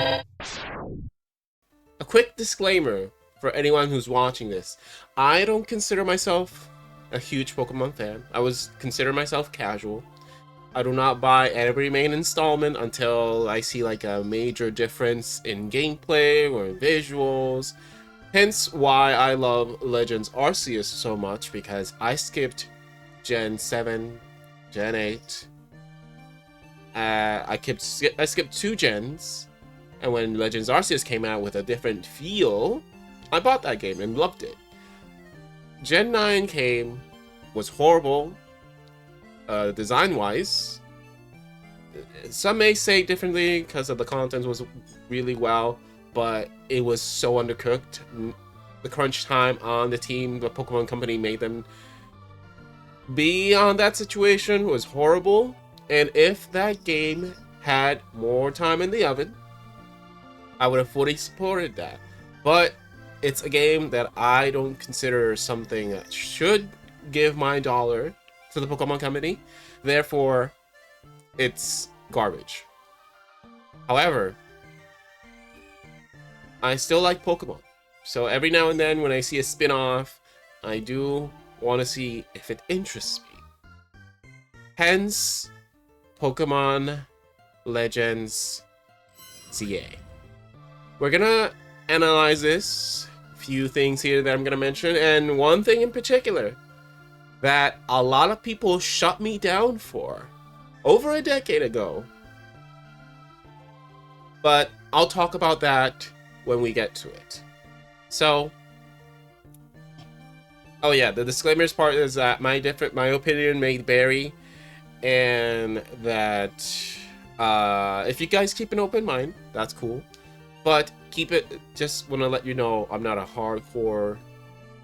A quick disclaimer for anyone who's watching this. I don't consider myself a huge Pokemon fan. I was consider myself casual. I do not buy every main installment until I see like a major difference in gameplay or visuals. Hence why I love Legends Arceus so much, because I skipped Gen 7, Gen 8. I skipped 2 gens, and when Legends Arceus came out with a different feel, I bought that game and loved it. Gen 9 came, was horrible, design-wise. Some may say differently because of the content was really well, but it was so undercooked. The crunch time on the team, the Pokemon Company made them be on that situation was horrible. And if that game had more time in the oven, I would have fully supported that. But it's a game that I don't consider something that should give my dollar to the Pokemon Company. Therefore, it's garbage. However, I still like Pokemon. So every now and then when I see a spin-off, I do want to see if it interests me. Hence, Pokemon Legends ZA. We're gonna analyze this. Few things here that I'm gonna mention, and one thing in particular that a lot of people shut me down for over a decade ago. But I'll talk about that when we get to it. So, oh yeah, the disclaimers part is that my opinion may vary, and that if you guys keep an open mind, that's cool. But keep it, just want to let you know I'm not a hardcore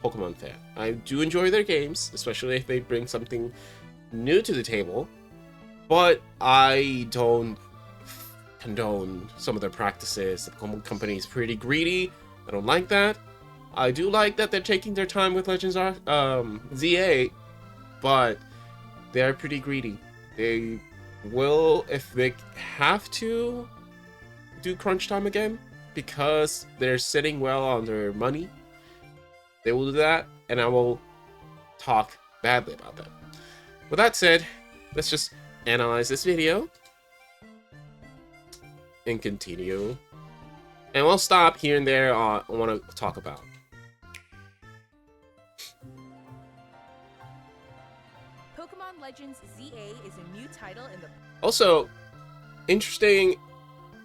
Pokemon fan. I do enjoy their games, especially if they bring something new to the table, but I don't condone some of their practices. The Pokemon Company is pretty greedy. I don't like that. I do like that they're taking their time with Legends ZA, but they're pretty greedy. They will, if they have to, do crunch time again, because they're sitting well on their money. They will do that, and I will talk badly about that. With that said, let's just analyze this video and continue. And we'll stop here and there I want to talk about. Pokemon Legends ZA is a new title in the... Also, interesting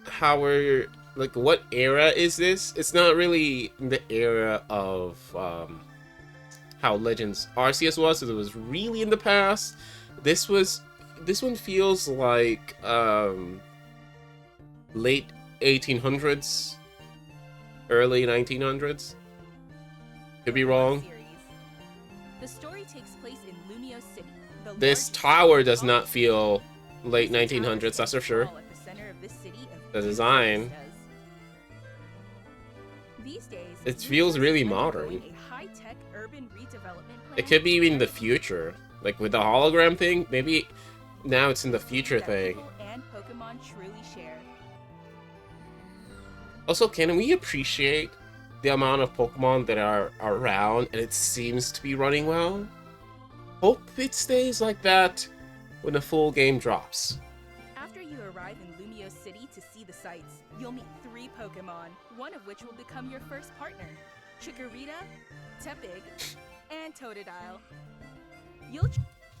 how we're, like, what era is this? It's not really the era of how Legends Arceus was, so it was really in the past. This one feels like late 1800s, early 1900s. Could be wrong. The story takes place in Lumio City. This tower does not feel late 1900s, that's for sure. The design, it feels really modern. It could be even the future, like with the hologram thing. Maybe now it's in the future thing. Also, can we appreciate the amount of Pokemon that are around and it seems to be running well? Hope it stays like that when the full game drops. After you arrive in Lumio City to see the sights, you'll meet 3 Pokemon, one of which will become your first partner: Chikorita, Tepig, and Totodile. You'll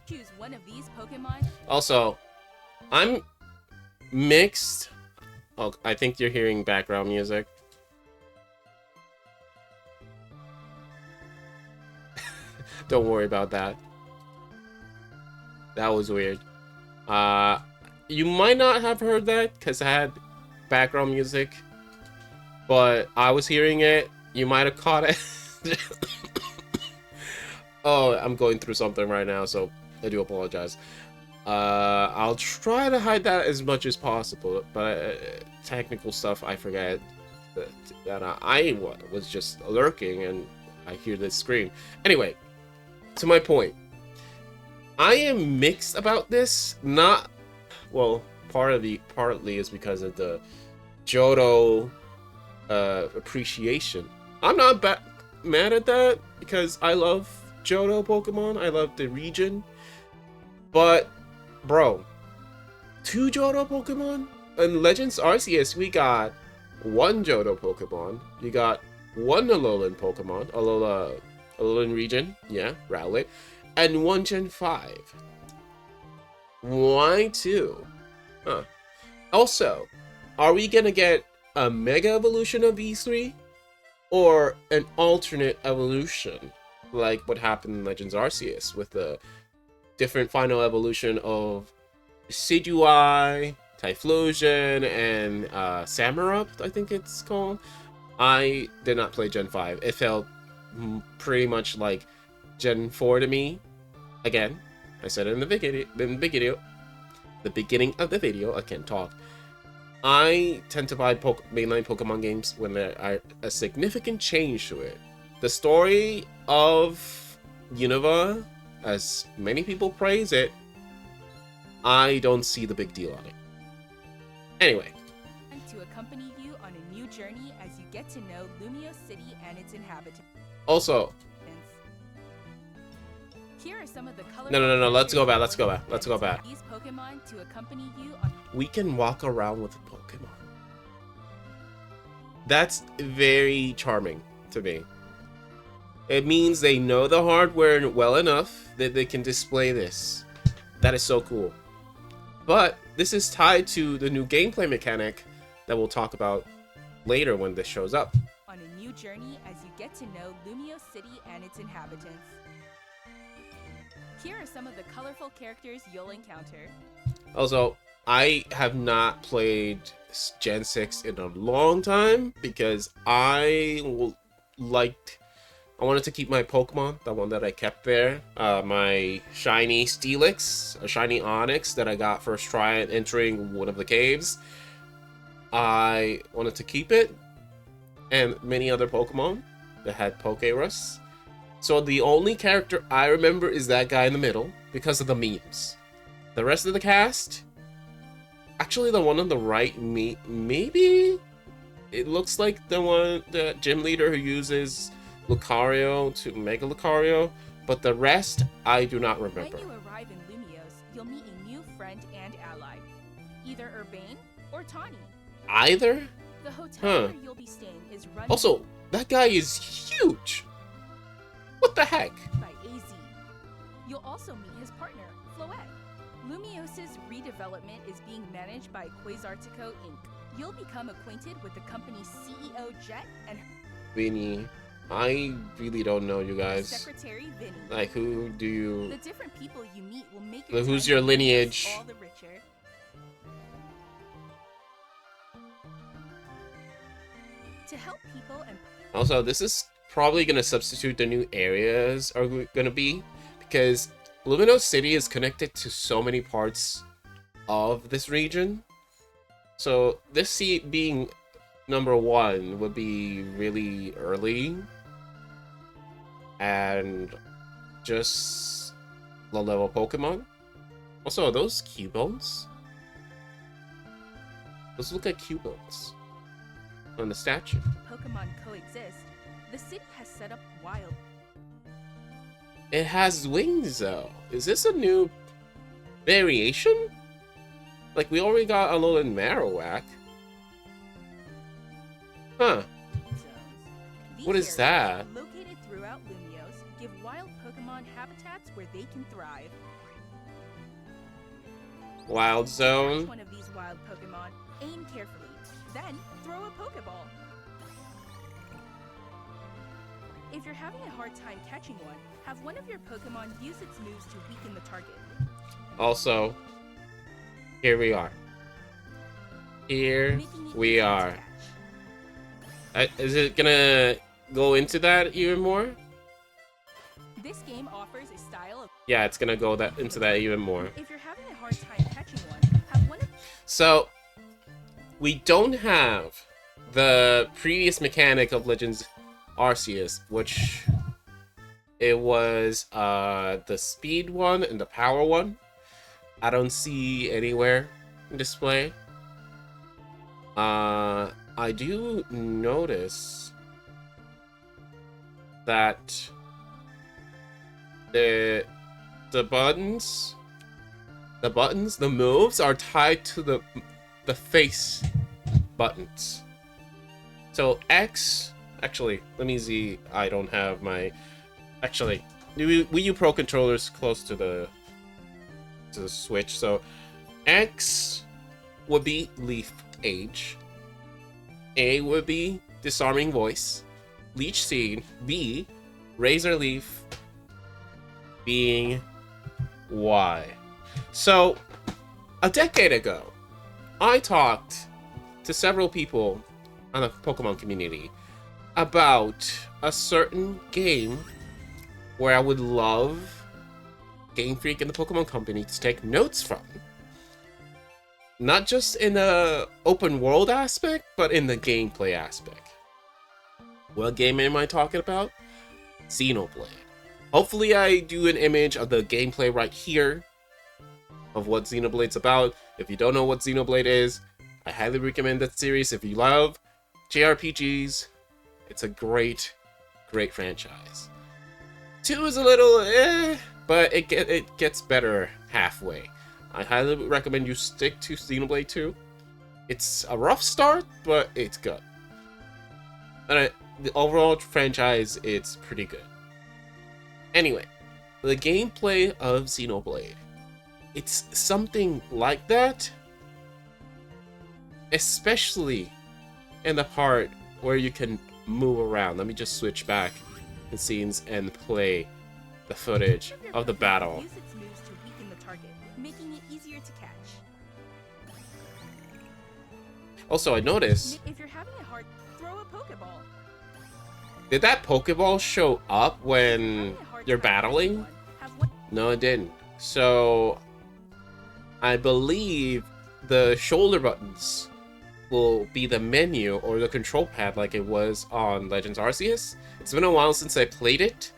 choose one of these Pokemon. Also, I'm mixed. Oh, I think you're hearing background music. Don't worry about that. That was weird. You might not have heard that because I had background music, but I was hearing it. You might have caught it. Oh, I'm going through something right now, so I do apologize. I'll try to hide that as much as possible, but technical stuff I forget that I was just lurking and I hear this scream. Anyway, to my point, I am mixed about this. Not, well, partly is because of the Johto appreciation. I'm not mad at that because I love Johto Pokemon. I love the region. But, bro, 2 Johto Pokemon? In Legends Arceus, we got 1 Johto Pokemon. You got 1 Alolan Pokemon. Alolan region. Yeah, Rowlet. And 1 Gen 5. Why 2? Huh. Also, are we gonna get a Mega Evolution of E3? Or an alternate evolution? Like what happened in Legends Arceus with the different final evolution of Decidueye, Typhlosion, and Samurott, I think it's called. I did not play Gen 5. It felt pretty much like Gen 4 to me. Again, I said it in the beginning of the video, I can't talk. I tend to buy mainline Pokemon games when there are a significant change to it. The story of Unova, as many people praise it, I don't see the big deal on it. Anyway. To accompany you on a new journey as you get to know Lumiose City and its inhabitants. Also. Here are some of the colors. No. Let's go back. These Pokemon to accompany you on. We can walk around with a Pokemon. That's very charming to me. It means they know the hardware well enough that they can display this. That is so cool. But this is tied to the new gameplay mechanic that we'll talk about later when this shows up. On a new journey as you get to know Lumiose City and its inhabitants. Here are some of the colorful characters you'll encounter. Also, I have not played Gen 6 in a long time because I wanted to keep my Pokemon, the one that I kept there, my shiny Steelix, a shiny Onix that I got first try at entering one of the caves. I wanted to keep it, and many other Pokemon that had Pokerus. So the only character I remember is that guy in the middle because of the memes. The rest of the cast, actually the one on the right, maybe it looks like the gym leader who uses Lucario to Mega Lucario, but the rest I do not remember. When you arrive in Lumiose, you'll meet a new friend and ally, either Urbane or Tawny. Either? The hotel where you'll be staying is run. Also, that guy is huge. What the heck? By AZ. You'll also meet his partner, Floette. Lumiose's redevelopment is being managed by Quasartico Inc. You'll become acquainted with the company's CEO Jet and Vinny. I really don't know you guys. Secretary Vinny. Like, who do you... The different people you meet will make your who's your lineage? All the richer. To help people and... Also, this is probably going to substitute the new areas are going to be, because Lumiose City is connected to so many parts of this region. So this being number 1 would be really early. And just low-level Pokemon. Also, are those Cubones? Those look like Cubones on the statue. Pokemon coexist. The city has set up wild. It has wings, though. Is this a new variation? Like, we already got Alolan Marowak. Huh. What is that? Located throughout Lumiose, give wild Pokemon habitats where they can thrive. Wild Zone. One of these wild Pokemon, aim carefully, then throw a Pokeball. If you're having a hard time catching one, have one of your Pokemon use its moves to weaken the target. Also, here we are. Here we are. Is it gonna go into that even more? This game offers a style of... Yeah, it's gonna go into that even more. If you're having a hard time catching one, have one of... So, we don't have the previous mechanic of Legends Arceus, which it was the speed one and the power one. I don't see anywhere in display. I do notice that the buttons, the moves are tied to the face buttons. So X, actually, let me see. I don't have my, actually, Wii U Pro controller's close to the Switch. So X would be Leaf Age. A would be Disarming Voice. Leech Seed. B, Razor Leaf. Being Y. So, a decade ago, I talked to several people on the Pokemon community about a certain game where I would love Game Freak and the Pokemon Company to take notes from. Not just in the open world aspect, but in the gameplay aspect. What game am I talking about? Xenoblade. Hopefully I do an image of the gameplay right here of what Xenoblade's about. If you don't know what Xenoblade is, I highly recommend that series. If you love JRPGs, it's a great franchise. 2 is a little but it gets better halfway. I highly recommend you stick to Xenoblade 2. It's a rough start, but it's good. And the overall franchise, it's pretty good. Anyway, the gameplay of Xenoblade. It's something like that, especially in the part where you can move around. Let me just switch back the scenes and play the footage of the battle. Use its moves to weaken the target, making it easier to catch. Also, I noticed, If you're having a hard, throw a Pokeball. did that Pokeball show up when you're battling? No, it didn't. So, I believe the shoulder buttons will be the menu or the control pad like it was on Legends Arceus. It's been a while since I played it,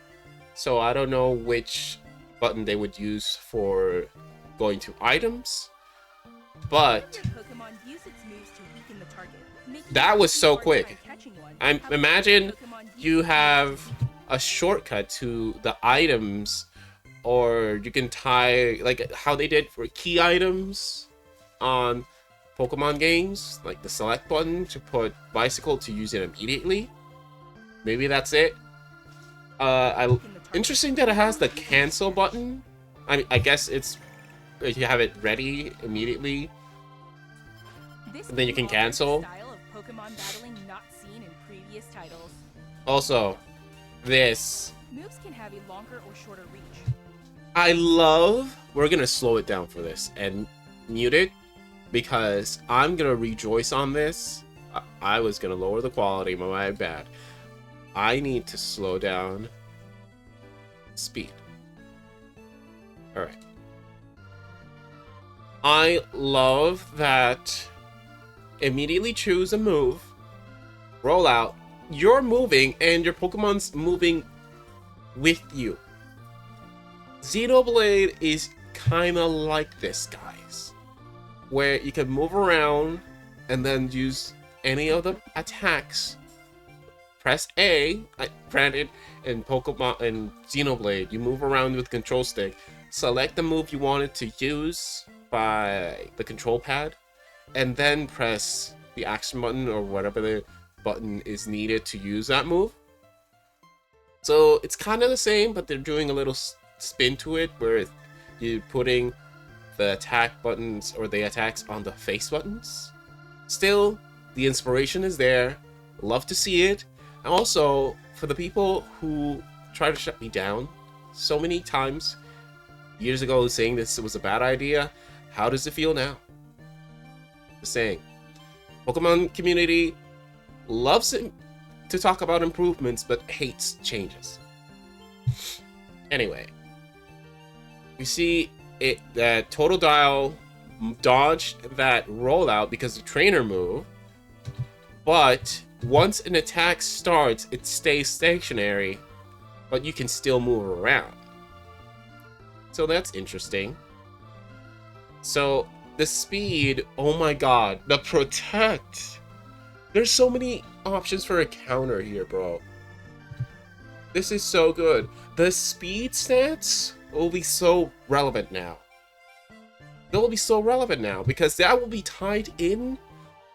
so I don't know which button they would use for going to items. But that was so quick. I imagine you have a shortcut to the items, or you can tie, like how they did for key items on Pokemon games, like the select button to put bicycle to use it immediately. Maybe that's it. Interesting that it has the cancel button. I guess it's if you have it ready immediately, and then you can cancel. Pokemon battling not seen in previous titles. Also, this moves can have a longer or shorter reach. I love. We're gonna slow it down for this and mute it because I'm gonna rejoice on this. I was gonna lower the quality, my bad. I need to slow down speed. All right. I love that. Immediately choose a move, roll out, you're moving, and your Pokemon's moving with you. Xenoblade is kind of like this, guys, where you can move around and then use any of the attacks. Press A, granted, in Pokemon and Xenoblade, you move around with control stick, select the move you wanted to use by the control pad, and then press the action button or whatever the button is needed to use that move. So it's kind of the same, but they're doing a little spin to it where you're putting the attack buttons or the attacks on the face buttons. Still, the inspiration is there. Love to see it. And also, for the people who try to shut me down so many times years ago saying this was a bad idea, how does it feel now? Saying Pokemon community loves it to talk about improvements but hates changes. Anyway, you see it that Totodile dodged that rollout because of trainer move, but once an attack starts it stays stationary, but you can still move around. So that's interesting. So the speed, oh my god, the protect. There's so many options for a counter here, bro. This is so good. The speed stats will be so relevant now. They'll be so relevant now because that will be tied in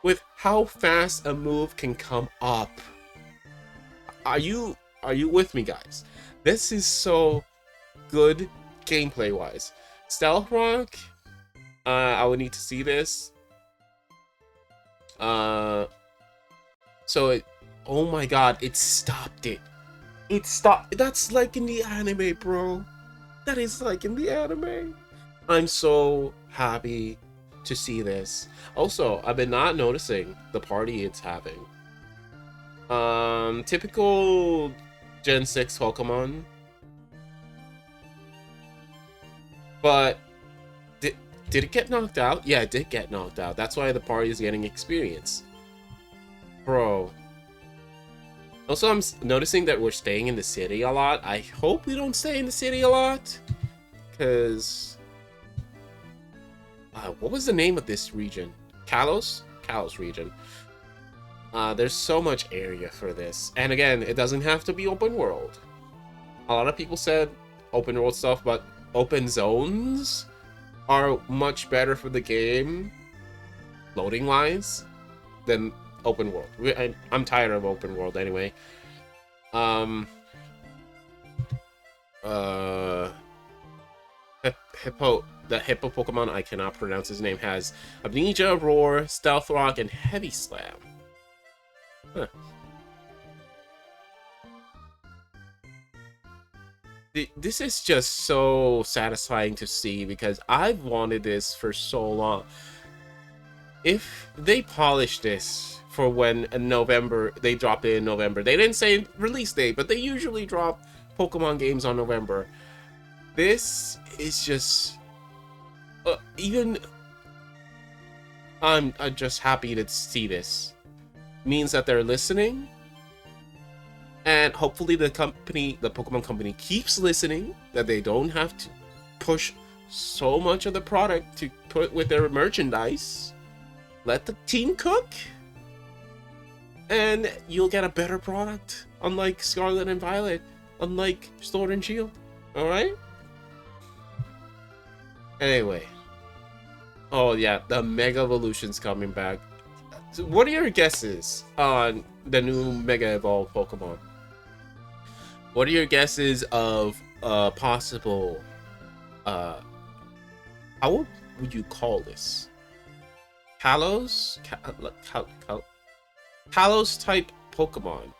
with how fast a move can come up. Are you with me, guys? This is so good gameplay wise. Stealth Rock, I would need to see this. So it, oh my god, it stopped it. It stopped. That's like in the anime, bro. That is like in the anime. I'm so happy to see this. Also, I've been not noticing the party it's having. Typical Gen 6 Pokemon. But did it get knocked out? Yeah, it did get knocked out. That's why the party is getting experience. Bro. Also, I'm noticing that we're staying in the city a lot. I hope we don't stay in the city a lot. Because... what was the name of this region? Kalos? Kalos region. There's so much area for this. And again, it doesn't have to be open world. A lot of people said open world stuff, but open zones are much better for the game, loading wise, than open world. I'm tired of open world anyway. The hippo Pokemon, I cannot pronounce his name, has Amnesia, Roar, Stealth Rock, and Heavy Slam. Huh. This is just so satisfying to see because I've wanted this for so long. If they polish this for when in November, they dropped it in November. They didn't say release date, but they usually drop Pokemon games on November. This is just... even I'm just happy to see this. Means that they're listening, and hopefully the Pokemon company keeps listening, that they don't have to push so much of the product to put with their merchandise. Let the team cook, and you'll get a better product, unlike Scarlet and Violet, unlike Sword and Shield. All right. Anyway. Oh yeah, the Mega Evolution's coming back. So what are your guesses on the new Mega Evolved Pokemon? What are your guesses of possible how would you call this? Kalos? Kalos type Pokemon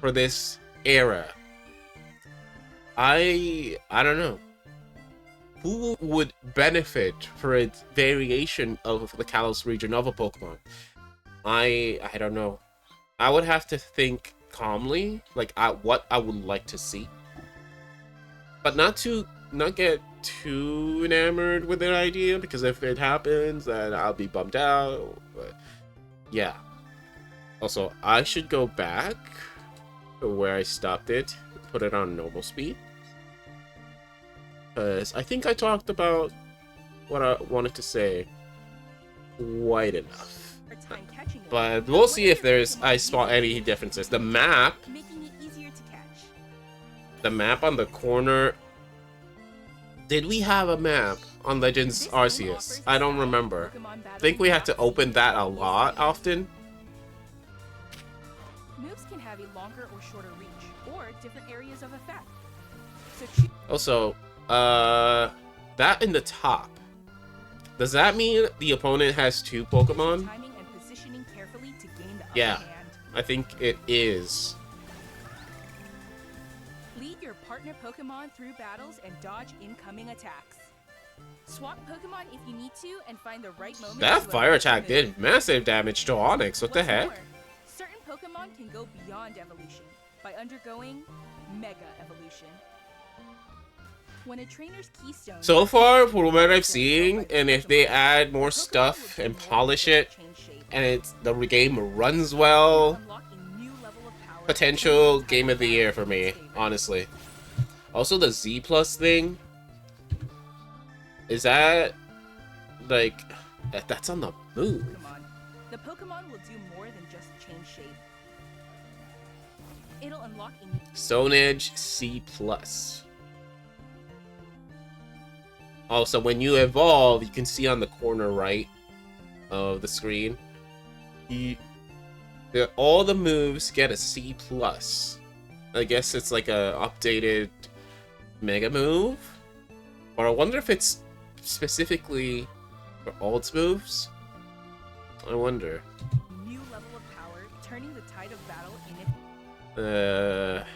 for this era. I don't know. Who would benefit for its variation of the Kalos region of a Pokemon? I don't know. I would have to think calmly, like what I would like to see, but not get too enamored with the idea, because if it happens, then I'll be bummed out. But yeah. Also, I should go back to where I stopped it, put it on normal speed. Because I think I talked about what I wanted to say quite enough. But we'll see if I spot any differences. The map on the corner. Did we have a map on Legends Arceus? I don't remember. I think we had to open that a lot often. Moves can have a longer or shorter reach, or different areas of effect. Also, that in the top, does that mean the opponent has two Pokemon? Yeah, I think it is. Lead your partner Pokemon through battles and dodge incoming attacks. Swap Pokemon if you need to and find the right moment. That fire attack did massive damage to Onix. What the heck? More, certain Pokemon can go beyond evolution by undergoing Mega Evolution. When a trainer's keystone... So far, from what I've seen, and if they add more stuff and polish it, and the game runs well, potential game of the year for me, honestly. Also, the Z Plus thing, is that like that's on the move. Pokemon. The Pokemon will do more than just change shape. It'll unlock a Stone Edge C+. Also, when you evolve, you can see on the corner right of the screen, all the moves get a C+. I guess it's like a updated Mega Move, or I wonder if it's specifically for all its moves. I wonder. new level of power, turning the tide of battle in its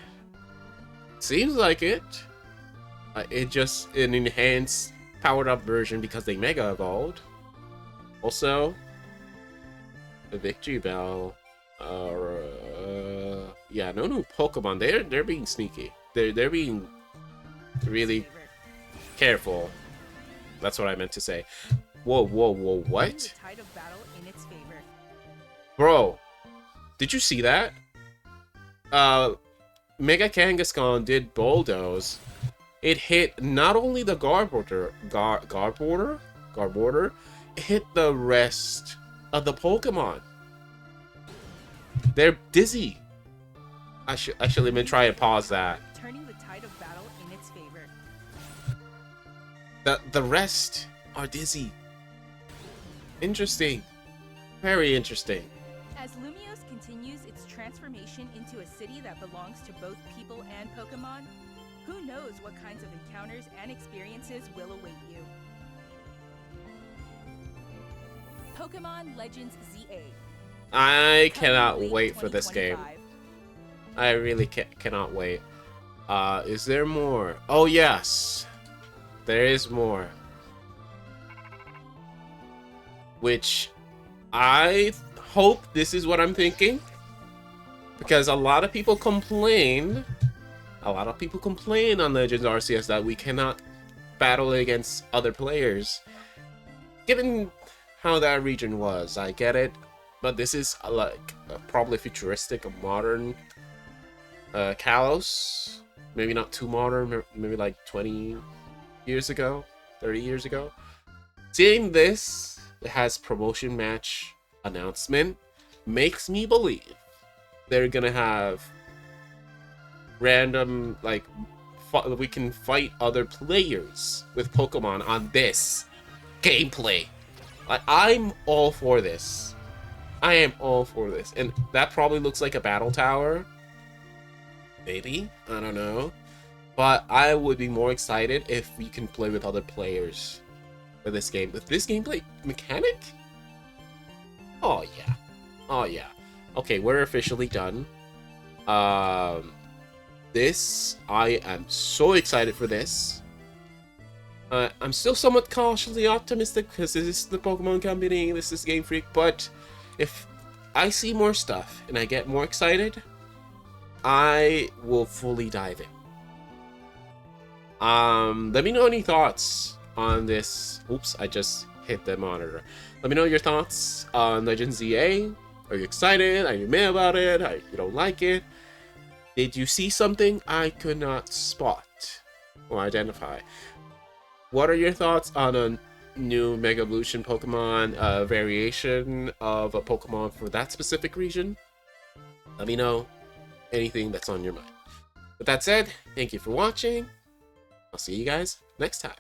Seems like it. It just an enhanced, powered up version because they Mega Evolved. Also, the Victory Bell. Yeah, no new Pokemon. They're being sneaky. They're being really favorite. careful. That's what I meant to say. Whoa, whoa, whoa! Turning What, the tide of battle in its favor. bro? Did you see that? Mega Kangaskhan did bulldoze. It hit not only the Garbodor, it hit the rest of the Pokemon. They're dizzy. I should let me try and pause that. Turning the tide of battle in its favor. The rest are dizzy. Interesting. Very interesting. As Lumiose continues its transformation into a city that belongs to both people and Pokemon, who knows what kinds of encounters and experiences will await you. Pokemon Legends ZA. I coming cannot late wait for this game. 2025. I really cannot wait. Is there more? Oh, yes. There is more. Which I hope this is what I'm thinking. Because a lot of people complain. A lot of people complain on Legends Arceus that we cannot battle against other players. Given how that region was, I get it. But this is like probably futuristic, a modern Kalos. Maybe not too modern, maybe like 20 years ago, 30 years ago. Seeing this, it has promotion match announcement, makes me believe they're gonna have random, like, we can fight other players with Pokemon on this gameplay. Like, I'm all for this. I am all for this. And that probably looks like a battle tower. Maybe. I don't know. But I would be more excited if we can play with other players for this game. With this gameplay mechanic? Oh, yeah. Oh, yeah. Okay, we're officially done. This, I am so excited for this. I'm still somewhat cautiously optimistic because this is the Pokemon Company, this is Game Freak, but if I see more stuff and I get more excited, I will fully dive in. Let me know any thoughts on this. Oops, I just hit the monitor. Let me know your thoughts on Legends ZA. Are you excited? Are you mad about it? You don't like it? Did you see something I could not spot or identify? What are your thoughts on a new Mega Evolution Pokemon variation of a Pokemon for that specific region? Let me know anything that's on your mind. With that said, thank you for watching. I'll see you guys next time.